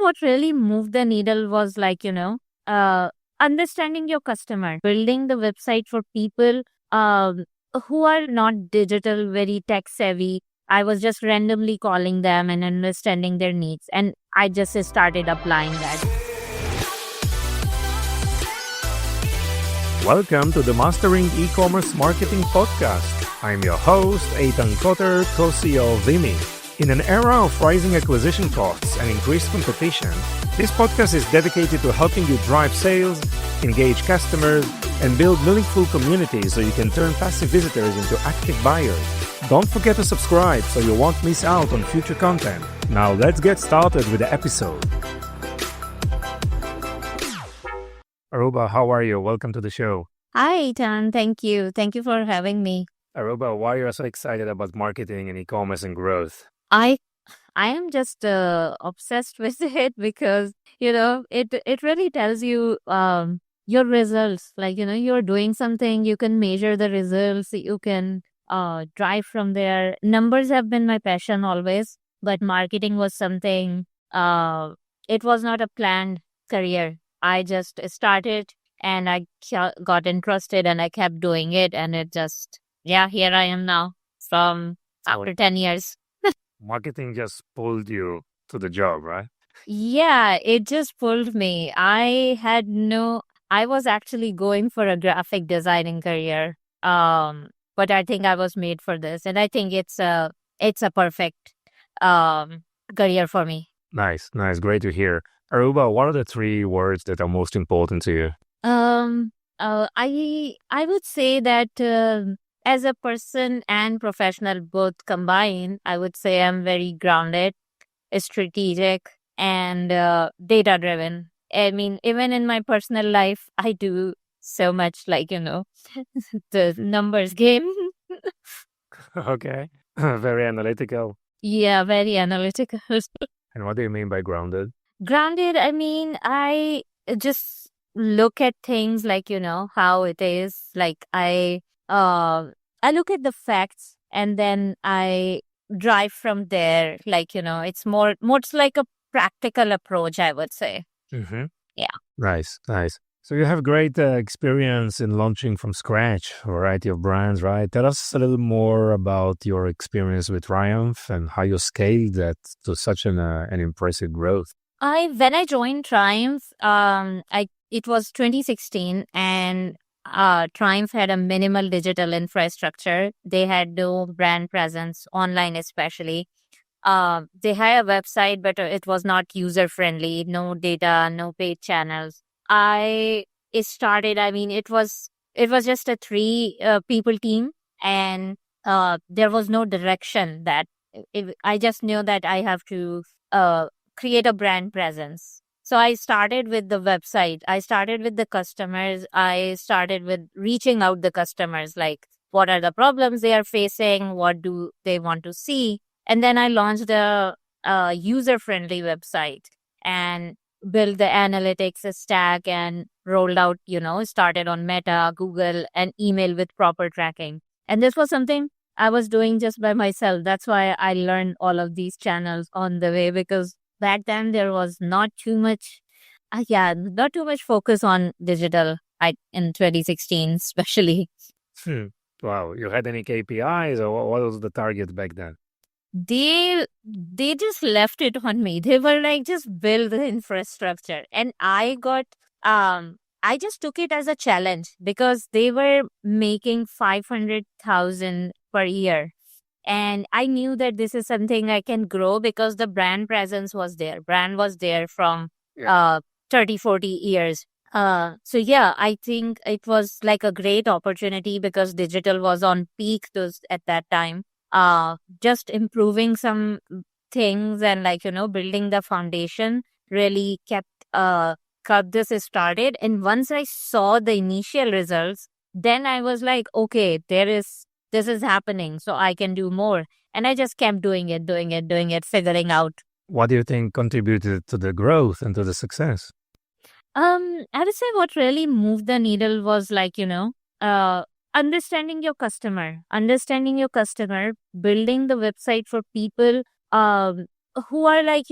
what really moved the needle was uh, understanding your customer, building the website for people um, who are not digital, very tech savvy. I was just randomly calling them and understanding their needs. And I just started applying that. Welcome to the Mastering E-commerce Marketing Podcast. I'm your host, Eitan Koter, co-CEO of Vimy. In an era of rising acquisition costs and increased competition, this podcast is dedicated to helping you drive sales, engage customers, and build meaningful communities so you can turn passive visitors into active buyers. Don't forget to subscribe so you won't miss out on future content. Now let's get started with the episode. Arooba, how are you? Welcome to the show. Hi, Eitan. Thank you. Thank you for having me. Arooba, why are you so excited about marketing and e-commerce and growth? I I am just obsessed with it because it really tells you your results. You're doing something, you can measure the results, you can drive from there. Numbers have been my passion always, but marketing was something. It was not a planned career. I just started and got interested and I kept doing it, and it just here I am now from after 10 years. Marketing just pulled you to the job, right? Yeah, it just pulled me. I was actually going for a graphic designing career. But I think I was made for this, and I think it's a perfect career for me. Nice. Great to hear. Arooba, what are the 3 words that are most important to you? I would say that as a person and professional both combined, I would say I'm very grounded, strategic, and data driven. I mean, even in my personal life, I do so much the numbers game. Okay. Very analytical. Yeah, very analytical. And what do you mean by grounded? Grounded, I mean, I just look at things how it is. I look at the facts and then I drive from there. It's it's like a practical approach, I would say. Mm-hmm. Yeah. Nice. So you have great experience in launching from scratch a variety of brands, right? Tell us a little more about your experience with Triumph and how you scaled that to such an impressive growth. When I joined Triumph, it was 2016, and Triumph had a minimal digital infrastructure. They had no brand presence online, especially. They had a website, but it was not user friendly. No data, no paid channels. It started. I mean, it was just a 3 people team, and there was no direction. I just knew that I have to create a brand presence. So I started with the website. I started with the customers. I started with reaching out the customers, like what are the problems they are facing, what do they want to see, and then I launched a user-friendly website and built the analytics stack and rolled out. Started on Meta, Google, and email with proper tracking. And this was something I was doing just by myself. That's why I learned all of these channels on the way, because back then there was not too much focus on digital in 2016 especially. Wow. You had any KPIs or what was the target back then? They just left it on me. They were like, just build the infrastructure, and I just took it as a challenge because they were making 500,000 per year. And I knew that this is something I can grow because the brand presence was there. Brand was there from 30, 40 years. I think it was like a great opportunity because digital was on peak at that time. Just improving some things and building the foundation really got this started. And once I saw the initial results, then I was like, okay, this is happening, so I can do more. And I just kept doing it, figuring out. What do you think contributed to the growth and to the success? I would say what really moved the needle was understanding your customer, building the website for people who are like,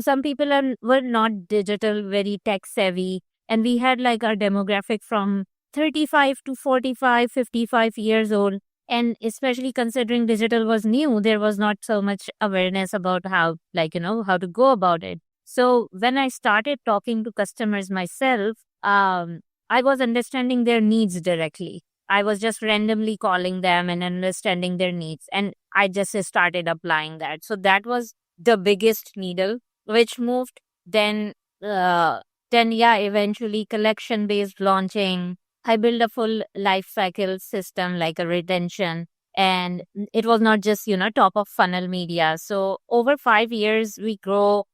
some people were not digital, very tech savvy. And we had like our demographic from 35 to 45, 55 years old. And especially considering digital was new, there was not so much awareness about how, like, how to go about it. So when I started talking to customers myself, I was understanding their needs directly. I was just randomly calling them and understanding their needs. And I just started applying that. So that was the biggest needle which moved. Then, yeah, eventually collection based launching. I built a full life cycle system like a retention. And it was not just, top of funnel media. So over 5 years, we grow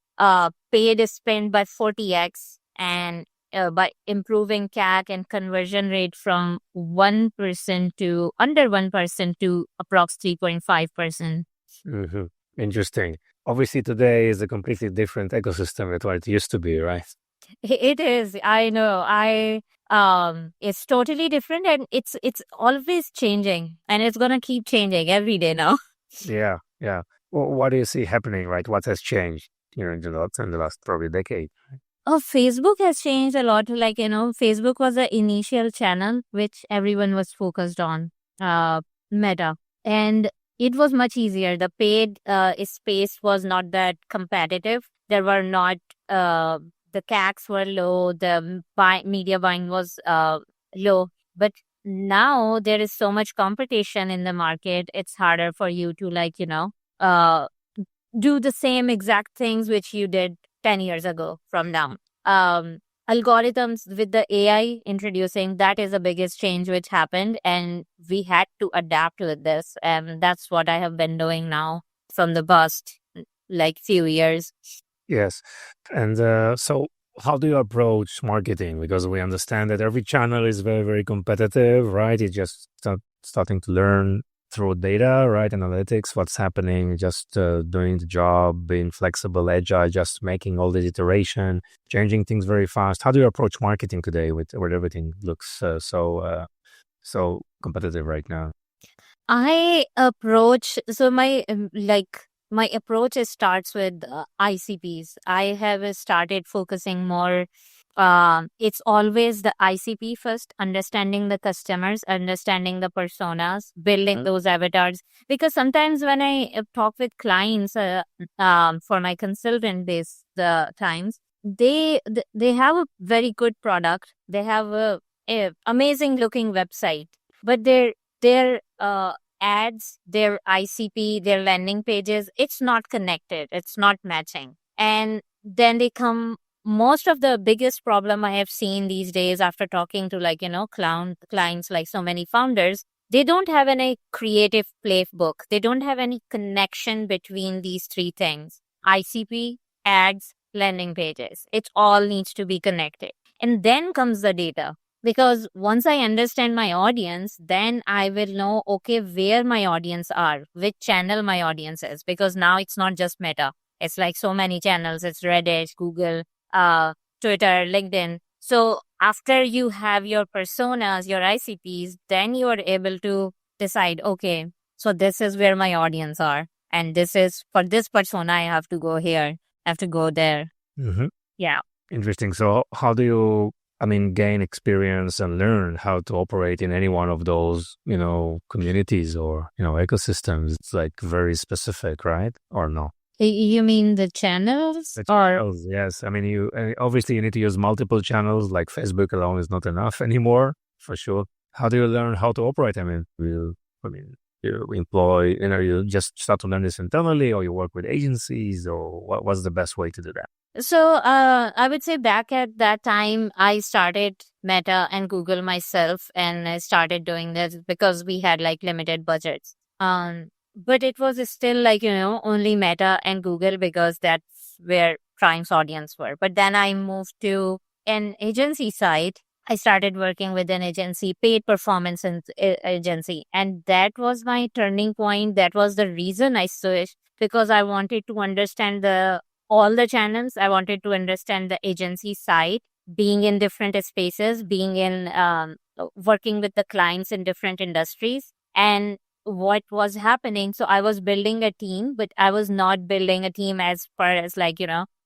paid spend by 40x, and by improving CAC and conversion rate from 1% to under 1% to approx 3.5%. Hmm. Interesting. Obviously, today is a completely different ecosystem than what it used to be, right? It is. I know. It's totally different, and it's always changing, and it's gonna keep changing every day now. Yeah, yeah. Well, what do you see happening, right? What has changed, in the last probably decade? Oh, Facebook has changed a lot. Like, Facebook was the initial channel which everyone was focused on, Meta. And it was much easier. The paid space was not that competitive. There were not, the CACs were low, the media buying was low. But now there is so much competition in the market, it's harder for you to, like, uh, do the same exact things which you did 10 years ago from now. Algorithms with the AI introducing, that is the biggest change which happened, and we had to adapt with this. And that's what I have been doing now from the past like few years. Yes. And so, how do you approach marketing? Because we understand that every channel is very, very competitive, right? It's just starting to learn through data, right? Analytics, what's happening, just doing the job, being flexible, agile, just making all the iteration, changing things very fast. How do you approach marketing today with where everything looks so competitive right now? I approach so my approach starts with ICPs. I have started focusing more. It's always the ICP first, understanding the customers, understanding the personas, building those avatars. Because sometimes when I talk with clients for my consultant based times, they have a very good product. They have a amazing looking website, but their ads, their ICP, their landing pages, it's not connected. It's not matching. And then they come, most of the biggest problem I have seen these days after talking to, like, clients, like so many founders, they don't have any creative playbook. They don't have any connection between these three things: ICP, ads, landing pages. It all needs to be connected. And then comes the data. Because once I understand my audience, then I will know, okay, where my audience are, which channel my audience is. Because now it's not just Meta. It's like so many channels. It's Reddit, Google, Twitter, LinkedIn. So after you have your personas, your ICPs, then you are able to decide, okay, so this is where my audience are. And this is for this persona, I have to go here, I have to go there. Hmm. Yeah. Interesting. So, how do you, gain experience and learn how to operate in any one of those, communities or, ecosystems? It's like very specific, right? Or no? You mean the channels? The Or channels, yes. Obviously you need to use multiple channels. Like Facebook alone is not enough anymore, for sure. How do you learn how to operate? You employ, you just start to learn this internally, or you work with agencies, or what's the best way to do that? So, I would say back at that time, I started Meta and Google myself, and I started doing this because we had like limited budgets. But it was still like, only Meta and Google because that's where Triumph's audience were. But then I moved to an agency side. I started working with an agency, paid performance agency, and that was my turning point. That was the reason I switched, because I wanted to understand all the channels. I wanted to understand the agency side, being in different spaces, being in working with the clients in different industries. And what was happening. So I was building a team, but I was not building a team as far as like,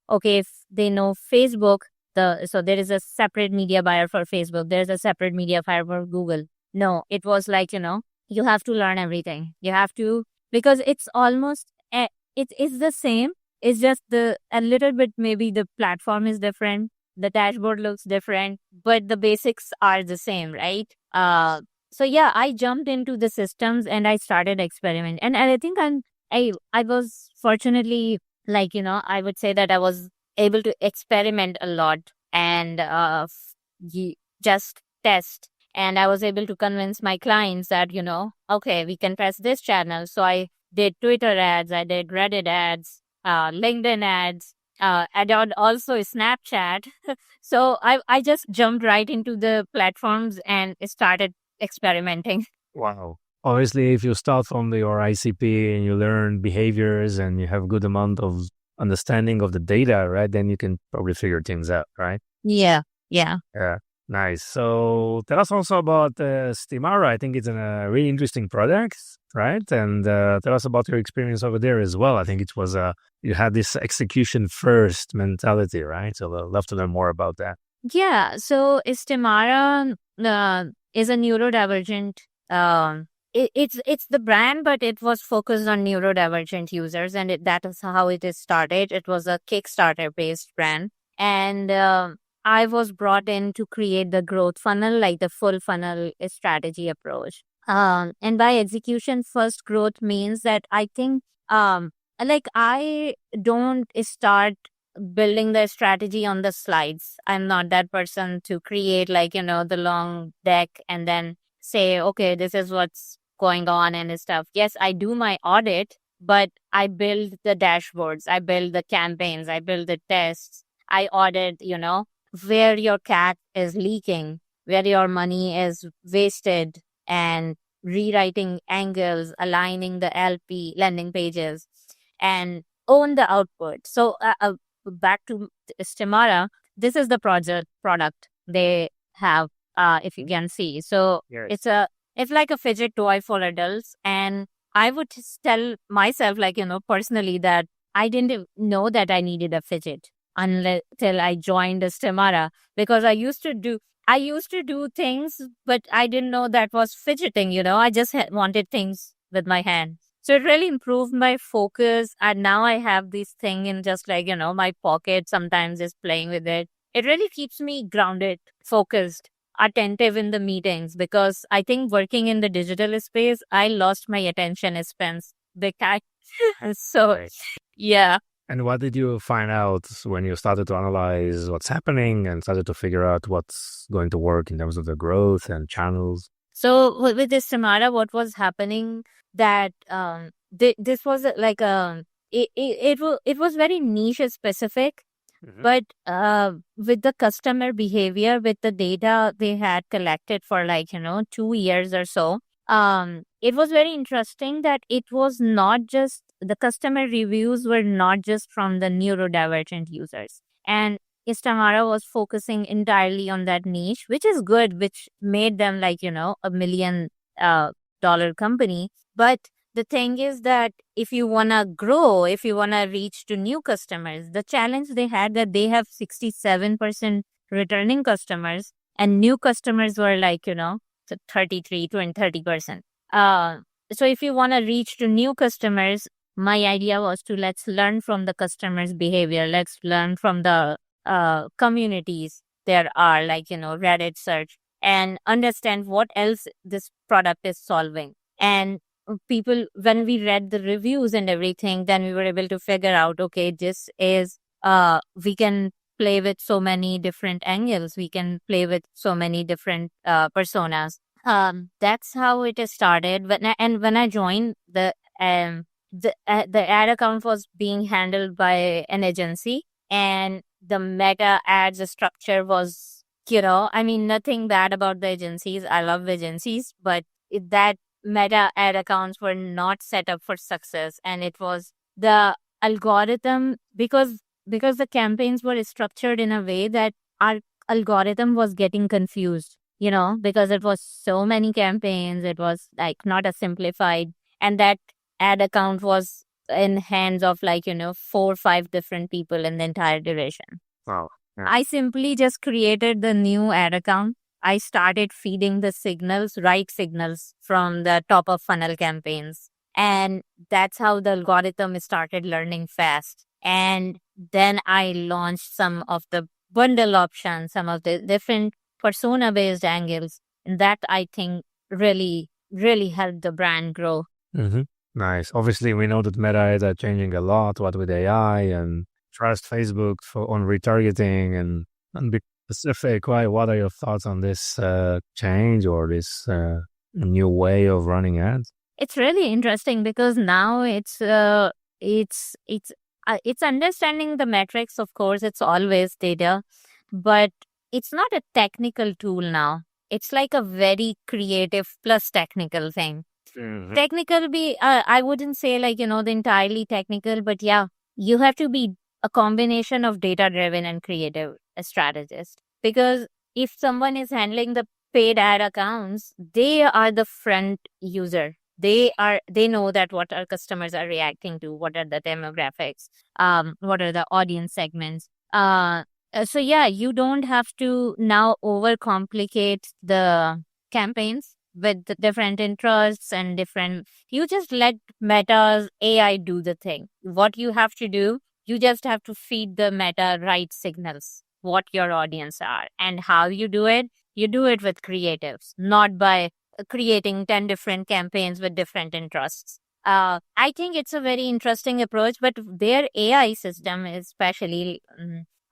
okay, if they know Facebook, so there is a separate media buyer for Facebook. There's a separate media buyer for Google. No, it was like, you have to learn everything. You have to, because it's almost, it's the same. It's just a little bit, maybe the platform is different. The dashboard looks different, but the basics are the same, right? So yeah, I jumped into the systems and I started experimenting. And I think I was fortunately, like, I would say that I was able to experiment a lot and just test. And I was able to convince my clients that, okay, we can press this channel. So I did Twitter ads, I did Reddit ads, LinkedIn ads, I did also Snapchat. So I just jumped right into the platforms and started experimenting. Wow. Obviously, if you start from your ICP and you learn behaviors and you have a good amount of understanding of the data, right, then you can probably figure things out, right? Yeah. Yeah. Yeah. Nice. So tell us also about Stimara. I think it's a really interesting product, right? And tell us about your experience over there as well. I think it was you had this execution first mentality, right? So I'd love to learn more about that. Yeah. So Istimara is a neurodivergent. It's the brand, but it was focused on neurodivergent users, and that is how it is started. It was a Kickstarter based brand, and I was brought in to create the growth funnel, like the full funnel strategy approach. And by execution first growth means that I think, like I don't start building the strategy on the slides. I'm not that person to create like, the long deck and then say, okay, this is what's going on and stuff. Yes, I do my audit, but I build the dashboards, I build the campaigns, I build the tests, I audit, where your cat is leaking, where your money is wasted, and rewriting angles, aligning the LP landing pages, and own the output. So back to Istimara, this is the product they have. If you can see, so Yes. it's like a fidget toy for adults, and I would just tell myself, like, personally, that I didn't know that I needed a fidget until I joined Istimara, because I used to do things, but I didn't know that was fidgeting. I just wanted things with my hand. So it really improved my focus. And now I have this thing in just like, my pocket, sometimes is playing with it. It really keeps me grounded, focused, attentive in the meetings, because I think working in the digital space, I lost my attention spans big time. So, Right. yeah. And what did you find out when you started to analyze what's happening and started to figure out what's going to work in terms of the growth and channels? So with this Samara, what was happening that this was like it was very niche specific, Mhm. but with the customer behavior, with the data they had collected for like 2 years or so, it was very interesting that it was not just the customer reviews were not just from the neurodivergent users, and Istamara was focusing entirely on that niche, which is good, which made them like, $1 million company. But the thing is that if you want to grow, if you want to reach to new customers, the challenge they had that they have 67% returning customers and new customers were like, 33, 20, 30%. Uh, so if you want to reach to new customers, my idea was to let's learn from the customers' behavior. Let's learn from the communities there are, like, Reddit search, and understand what else this product is solving. And people, when we read the reviews and everything, then we were able to figure out, okay, this is, we can play with so many different angles. We can play with so many different personas. That's how it has started. When I joined the ad account was being handled by an agency, and the meta ads structure was, I mean, nothing bad about the agencies. I love agencies, but that meta ad accounts were not set up for success. And it was the algorithm, because the campaigns were structured in a way that our algorithm was getting confused. because it was so many campaigns. It was like not a simplified, and that ad account was in hands of like, 4 or 5 different people in the entire duration. Wow. Yeah. I simply just created the new ad account. I started feeding the signals, right signals from the top of funnel campaigns. And that's how the algorithm started learning fast. And then I launched some of the bundle options, some of the different persona based angles. And that I think really, really helped the brand grow. Mm-hmm. Nice. Obviously, we know that Meta is changing a lot, what with AI, and trust Facebook on retargeting and be specific. Why? What are your thoughts on this change or this new way of running ads? It's really interesting because now it's understanding the metrics. Of course, it's always data, but it's not a technical tool now. It's like a very creative plus technical thing. Mhm. Technical be I wouldn't say like, the entirely technical, but yeah, you have to be a combination of data driven and creative strategist, because if someone is handling the paid ad accounts, they are the front user. They know that what our customers are reacting to, what are the demographics, what are the audience segments. So yeah, you don't have to now overcomplicate the campaigns with the different interests and different. You just let Meta's AI do the thing. What you have to do, you just have to feed the Meta right signals, what your audience are, and how you do it. You do it with creatives, not by creating 10 different campaigns with different interests. I think it's a very interesting approach, but their AI system, especially,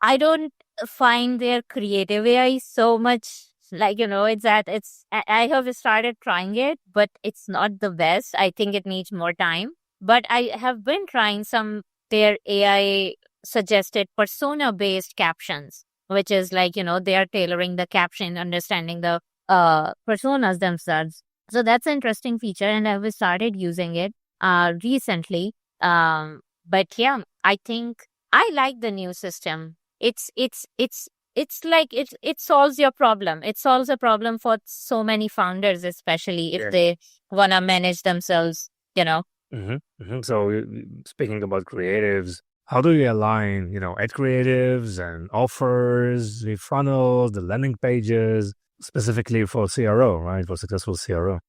I don't find their creative AI so much like, I have started trying it, but it's not the best. I think it needs more time. But I have been trying some their AI suggested persona based captions, which is like, they are tailoring the caption, understanding the personas themselves. So that's an interesting feature, and I've started using it recently. But yeah, I think I like the new system. It's like it solves your problem. It solves a problem for so many founders, especially if Yeah. they wanna manage themselves. So, speaking about creatives, how do you align, ad creatives and offers, the funnels, the landing pages, specifically for CRO, right? For successful CRO.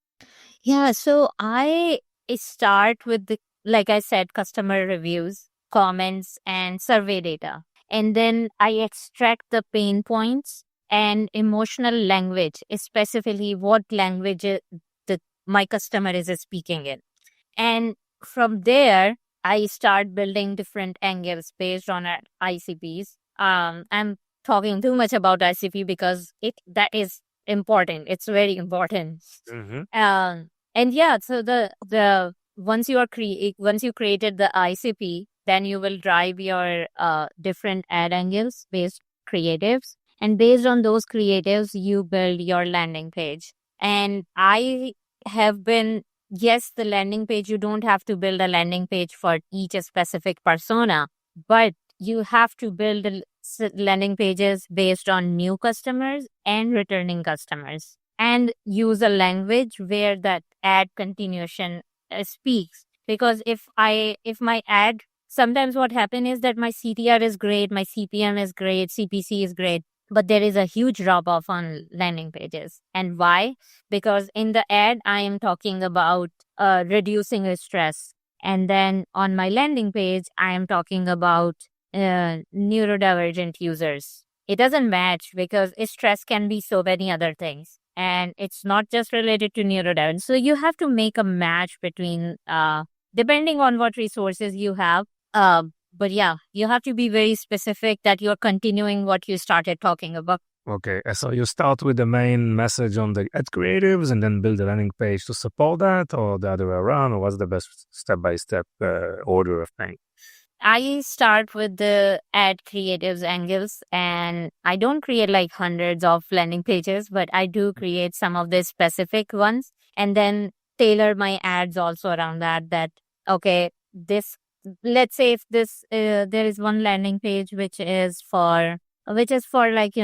Yeah, so I start with the, like I said, customer reviews, comments, and survey data. And then I extract the pain points and emotional language, specifically what language my customer is speaking in. And from there, I start building different angles based on our ICPs. I'm talking too much about ICP because that is important. It's very important. Mm-hmm. And yeah, so the once you created the ICP, then you will drive your different ad angles based creatives, and based on those creatives, you build your landing page. And I have been yes, the landing page, you don't have to build a landing page for each specific persona, but you have to build landing pages based on new customers and returning customers, and use a language where that ad continuation speaks. Because if my ad, sometimes what happen is that my CTR is great, my CPM is great, CPC is great, but there is a huge drop off on landing pages. And why? Because in the ad, I am talking about reducing stress. And then on my landing page, I am talking about neurodivergent users. It doesn't match because stress can be so many other things. And it's not just related to neurodivergence. So you have to make a match between, depending on what resources you have. But yeah, you have to be very specific that you're continuing what you started talking about. Okay, so you start with the main message on the ad creatives and then build a landing page to support that, or the other way around, or what's the best step-by-step order of things? I start with the ad creatives angles, and I don't create like hundreds of landing pages, but I do create some of the specific ones, and then tailor my ads also around that, okay, this, let's say if this, there is one landing page which is for like,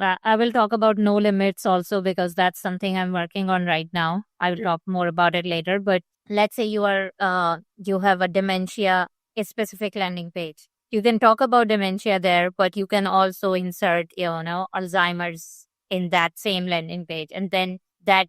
I will talk about no limits also, because that's something I'm working on right now. I will talk more about it later. But let's say you have a dementia, a specific landing page. You can talk about dementia there, but you can also insert, Alzheimer's in that same landing page. And then that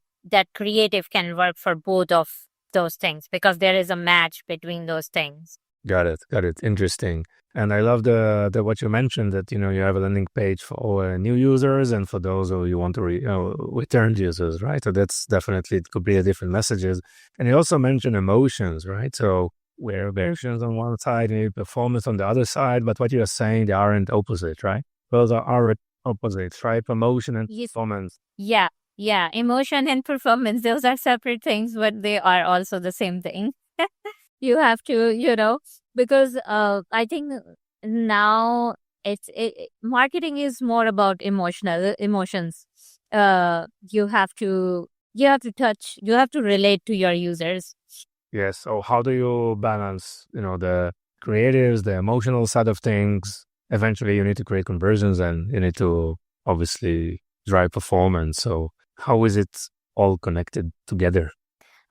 creative can work for both of those things, because there is a match between those things. Got it. Interesting. And I love the what you mentioned, that you have a landing page for all new users and for those who you want to return users, right? So that's definitely, it could be a different messages. And you also mentioned emotions, right? So where versions on one side, maybe performance on the other side, but what you're saying, they aren't opposite, right? Those are opposites, right? Promotion and Yes. performance. Yeah. Yeah. Emotion and performance, those are separate things, but they are also the same thing. You have to, because I think now marketing is more about emotions. You have to touch, you have to relate to your users. Yes. So how do you balance, the creatives, the emotional side of things? Eventually, you need to create conversions and you need to obviously drive performance. So how is it all connected together?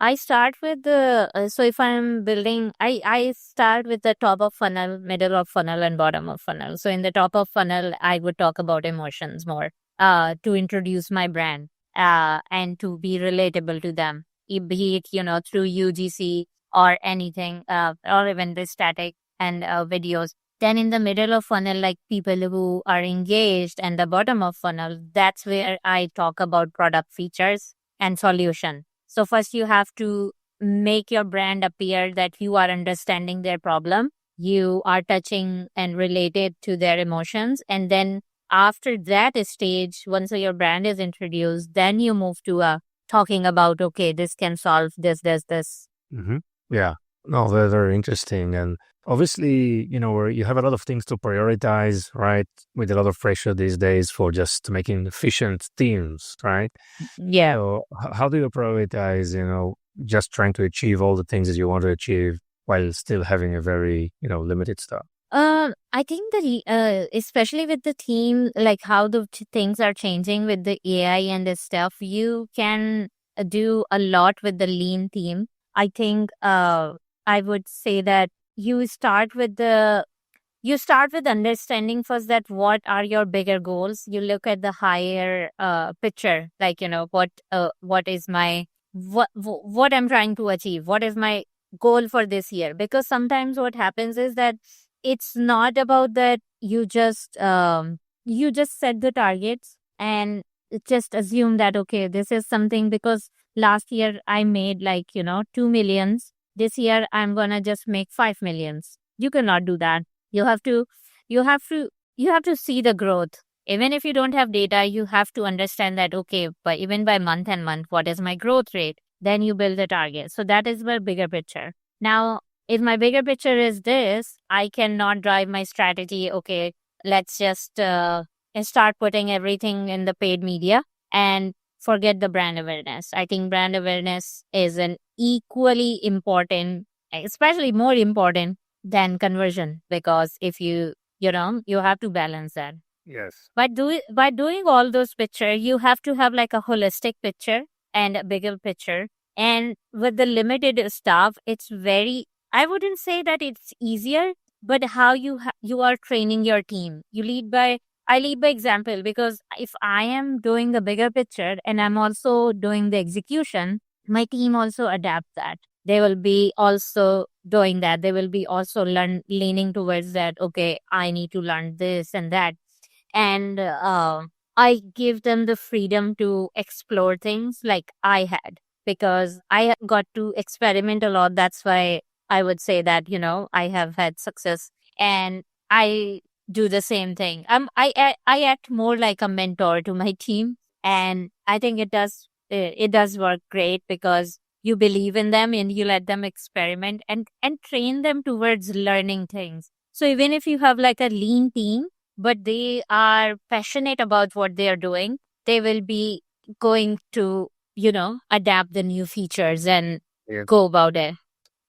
I start with so if I'm building, I start with the top of funnel, middle of funnel, and bottom of funnel. So in the top of funnel, I would talk about emotions more, to introduce my brand, and to be relatable to them, be it, through UGC or anything, or even the static and videos. Then in the middle of funnel, like people who are engaged, and the bottom of funnel, that's where I talk about product features and solution. So first you have to make your brand appear that you are understanding their problem, you are touching and related to their emotions. And then after that stage, once your brand is introduced, then you move to talking about, okay, this can solve this. Mm-hmm. Yeah. No, they're very interesting. And obviously, where you have a lot of things to prioritize, right? With a lot of pressure these days for just making efficient teams, right? Yeah. So how do you prioritize, just trying to achieve all the things that you want to achieve while still having a very, limited stuff? I think that especially with the team, like how the things are changing with the AI and this stuff, you can do a lot with the lean team. I think I would say that you start with understanding first that what are your bigger goals. You look at the higher picture, like what is my what I'm trying to achieve, what is my goal for this year. Because sometimes what happens is that it's not about that you just set the targets and just assume that, okay, this is something, because last year I made, like, 2 millions. This year I'm gonna just make 5 millions. You cannot do that. You have to you have to you have to see the growth. Even if you don't have data, you have to understand that, okay, but even by month and month, what is my growth rate? Then you build the target. So that is my bigger picture. Now, if my bigger picture is this, I cannot drive my strategy. Okay, let's just start putting everything in the paid media and forget the brand awareness. I think brand awareness is an equally important, especially more important than conversion, because if you have to balance that. Yes. By doing all those picture, you have to have like a holistic picture and a bigger picture. And with the limited staff, it's very, I wouldn't say that it's easier, but how you are training your team. I lead by example, because if I am doing the bigger picture and I'm also doing the execution, my team also adapt that. They will be also doing that. They will be also leaning towards that. Okay, I need to learn this and that. And I give them the freedom to explore things like I had, because I got to experiment a lot. That's why I would say that, I have had success, and I do the same thing. I act more like a mentor to my team, and I think it does work great, because you believe in them and you let them experiment and train them towards learning things. So even if you have like a lean team, but they are passionate about what they are doing, they will be going to, adapt the new features and Yeah. go about it.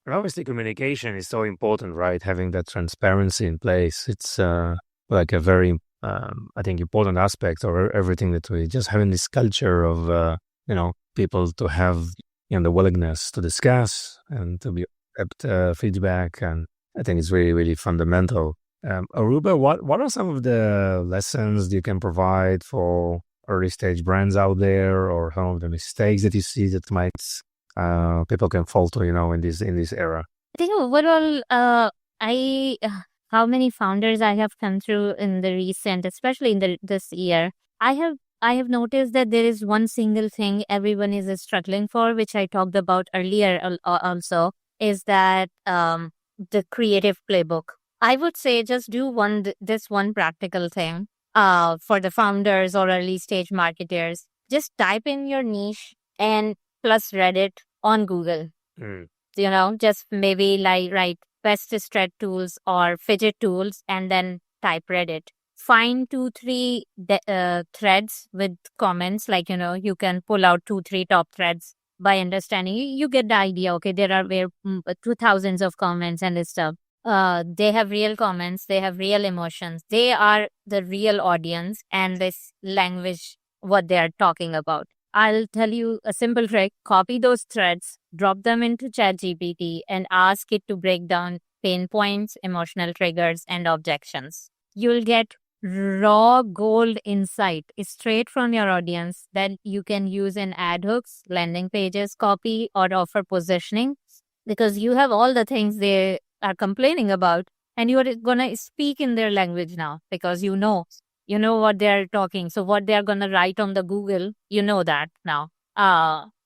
And obviously, communication is so important, right? Having that transparency in place, it's like a very I think, important aspects of everything that we just having this culture of, people to have, the willingness to discuss and to be accept feedback. And I think it's really, really fundamental. Aruba, what are some of the lessons you can provide for early stage brands out there, or some of the mistakes that you see that might people can fall to, in this era? I think overall, I how many founders I have come through in the recent, especially in this year, I have noticed that there is one single thing everyone is struggling for, which I talked about earlier. Also, is that the creative playbook. I would say just do this one practical thing. For the founders or early stage marketers, just type in your niche and plus Reddit on Google. Mm. Just maybe like write best stretch tools or fidget tools and then type Reddit. Find 2, 3 threads with comments, like, you can pull out 2, 3 top threads by understanding. You get the idea. Okay, there are 2,000s of comments and stuff. They have real comments, they have real emotions. They are the real audience and this language, what they are talking about. I'll tell you a simple trick. Copy those threads, drop them into ChatGPT, and ask it to break down pain points, emotional triggers, and objections. You'll get raw gold insight straight from your audience that you can use in ad hooks, landing pages, copy, or offer positioning, because you have all the things they are complaining about, and you're going to speak in their language now because you know what they're talking. So what they're going to write on the Google, that now.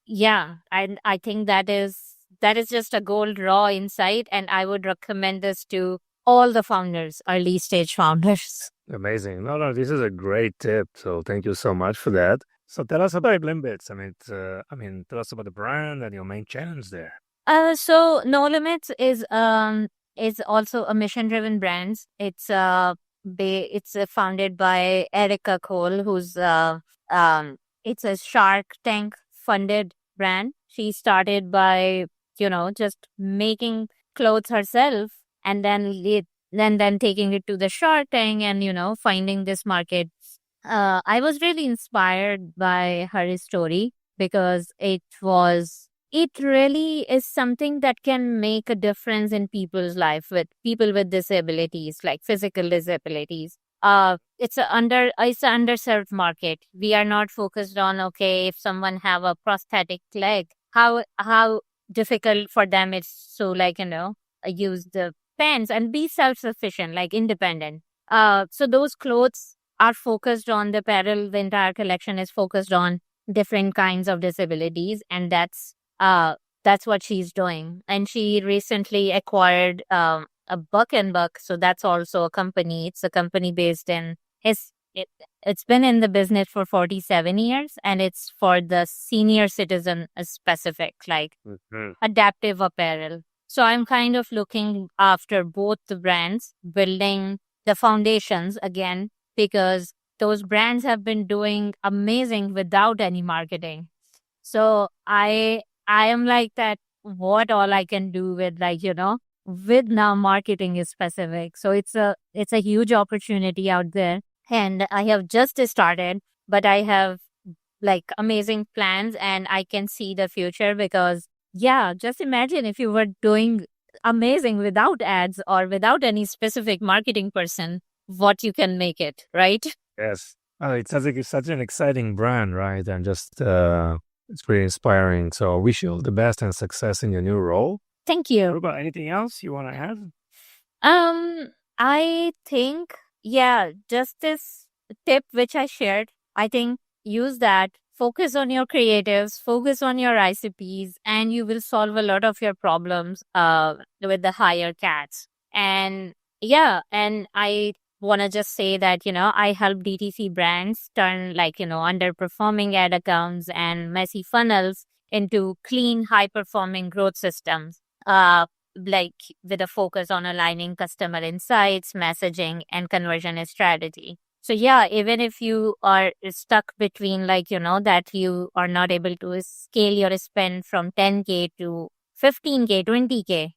Yeah, and I think that is just a gold raw insight, and I would recommend this to all the founders, early stage founders. Amazing. No, this is a great tip. So thank you so much for that. So tell us about Limbits. Tell us about the brand and your main challenge there. So No Limits is also a mission driven brand. It's founded by Erica Cole, who's it's a Shark Tank funded brand. She started by just making clothes herself, and then taking it to the Shark Tank and finding this market. I was really inspired by her story because it really is something that can make a difference in people's life, with people with disabilities, like physical disabilities. It's an underserved market. We are not focused on, okay, if someone have a prosthetic leg, how difficult for them it's to use the pants and be self-sufficient, like independent. So those clothes are focused on the apparel. The entire collection is focused on different kinds of disabilities, and that's what she's doing. And she recently acquired a Buck and Buck. So that's also a company. It's a company based in it's been in the business for 47 years, and it's for the senior citizen specific, like adaptive apparel. So I'm kind of looking after both the brands, building the foundations again, because those brands have been doing amazing without any marketing. So I am like that, what all I can do with with now marketing is specific. So it's a huge opportunity out there. And I have just started, but I have amazing plans, and I can see the future because just imagine if you were doing amazing without ads or without any specific marketing person, what you can make it, right? Yes. It's such an exciting brand, right? And just it's pretty inspiring. So I wish you all the best and success in your new role. Thank you. Aruba, anything else you want to add? I think, just this tip which I shared, I think use that. Focus on your creatives, focus on your ICPs, and you will solve a lot of your problems with the higher cats. And and I want to just say that, I help DTC brands turn underperforming ad accounts and messy funnels into clean, high-performing growth systems. With a focus on aligning customer insights, messaging, and conversion strategy. So even if you are stuck between that you are not able to scale your spend from 10K to 15K, 20K,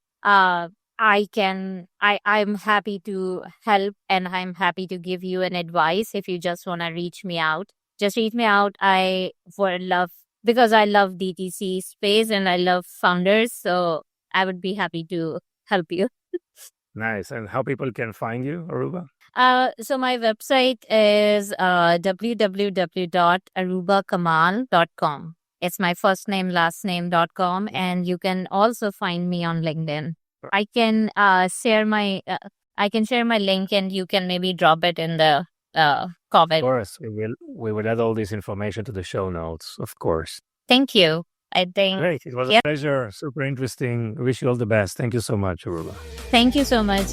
I'm happy to help, and I'm happy to give you an advice if you just want to reach me out. Just reach me out. I would love, because I love DTC space and I love founders. So I would be happy to help you. Nice. And how people can find you, Arooba? So my website is www.aroobakamal.com. It's my first name, last name.com. And you can also find me on LinkedIn. I can share my link, and you can maybe drop it in the Of comment. course, we will add all this information to the show notes, of course. Thank you. I think Great. It was a pleasure. Super interesting. Wish you all the best. Thank you so much, Arooba. Thank you so much.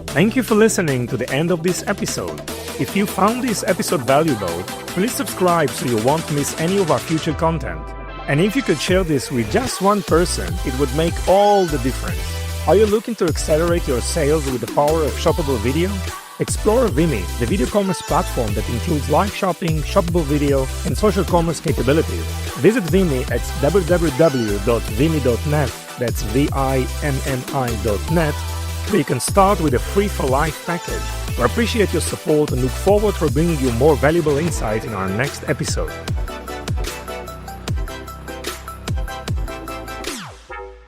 Thank you for listening to the end of this episode. If you found this episode valuable, please subscribe so you won't miss any of our future content. And if you could share this with just one person, it would make all the difference. Are you looking to accelerate your sales with the power of shoppable video? Explore Vimi, the video commerce platform that includes live shopping, shoppable video, and social commerce capabilities. Visit Vimi at www.vimi.net, that's VIMMI.net, where you can start with a free-for-life package. We appreciate your support and look forward to bringing you more valuable insight in our next episode.